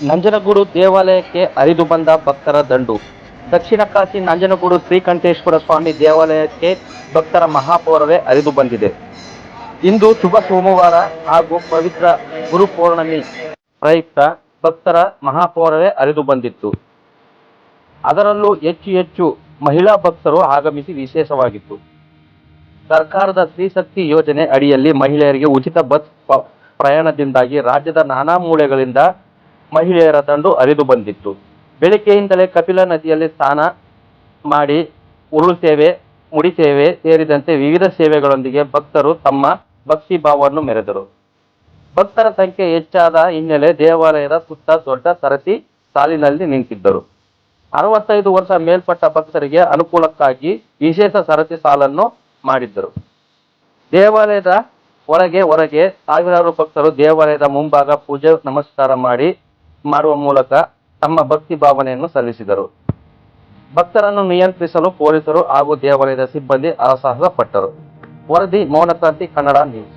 ನಂಜನಗೂಡು ದೇವಾಲಯಕ್ಕೆ ಹರಿದು ಬಂದ ಭಕ್ತರ ದಂಡು. ದಕ್ಷಿಣ ಕಾಶಿ ನಂಜನಗೂಡು ಶ್ರೀಕಂಠೇಶ್ವರ ಸ್ವಾಮಿ ದೇವಾಲಯಕ್ಕೆ ಭಕ್ತರ ಮಹಾಪೌರವೇ ಹರಿದು ಬಂದಿದೆ. ಇಂದು ಶುಭ ಸೋಮವಾರ ಹಾಗೂ ಪವಿತ್ರ ಗುರುಪೌರ್ಣಮಿ ಪ್ರಯುಕ್ತ ಭಕ್ತರ ಮಹಾಪೌರವೇ ಹರಿದು ಬಂದಿತ್ತು. ಅದರಲ್ಲೂ ಹೆಚ್ಚು ಹೆಚ್ಚು ಮಹಿಳಾ ಭಕ್ತರು ಆಗಮಿಸಿ ವಿಶೇಷವಾಗಿತ್ತು. ಸರ್ಕಾರದ ಸ್ತ್ರೀಶಕ್ತಿ ಯೋಜನೆ ಅಡಿಯಲ್ಲಿ ಮಹಿಳೆಯರಿಗೆ ಉಚಿತ ಬಸ್ ಪ್ರಯಾಣದಿಂದಾಗಿ ರಾಜ್ಯದ ನಾನಾ ಮೂಲೆಗಳಿಂದ ಮಹಿಳೆಯರ ದಂಡು ಹರಿದು ಬಂದಿತ್ತು. ಬೆಳಗ್ಗೆಯಿಂದಲೇ ಕಪಿಲಾ ನದಿಯಲ್ಲಿ ಸ್ನಾನ ಮಾಡಿ ಉರುಳು ಸೇವೆ, ಮುಡಿ ಸೇವೆ ಸೇರಿದಂತೆ ವಿವಿಧ ಸೇವೆಗಳೊಂದಿಗೆ ಭಕ್ತರು ತಮ್ಮ ಭಕ್ತಿ ಭಾವವನ್ನು ಮೆರೆದರು. ಭಕ್ತರ ಸಂಖ್ಯೆ ಹೆಚ್ಚಾದ ಹಿನ್ನೆಲೆ ದೇವಾಲಯದ ಸುತ್ತ ದೊಡ್ಡ ಸರತಿ ಸಾಲಿನಲ್ಲಿ ನಿಂತಿದ್ದರು. 65 ವರ್ಷ ಮೇಲ್ಪಟ್ಟ ಭಕ್ತರಿಗೆ ಅನುಕೂಲಕ್ಕಾಗಿ ವಿಶೇಷ ಸರತಿ ಸಾಲನ್ನು ಮಾಡಿದ್ದರು. ದೇವಾಲಯದ ಹೊರಗೆ ಸಾವಿರಾರು ಭಕ್ತರು ದೇವಾಲಯದ ಮುಂಭಾಗ ಪೂಜೆ ನಮಸ್ಕಾರ ಮಾಡುವ ಮೂಲಕ ತಮ್ಮ ಭಕ್ತಿ ಭಾವನೆಯನ್ನು ಸಲ್ಲಿಸಿದರು. ಭಕ್ತರನ್ನು ನಿಯಂತ್ರಿಸಲು ಪೊಲೀಸರು ಹಾಗೂ ದೇವಾಲಯದ ಸಿಬ್ಬಂದಿ ಹರಸಾಹಸ ಪಟ್ಟರು. ವರದಿ ಮೌನಕ್ರಾಂತಿ ಕನ್ನಡ ನ್ಯೂಸ್.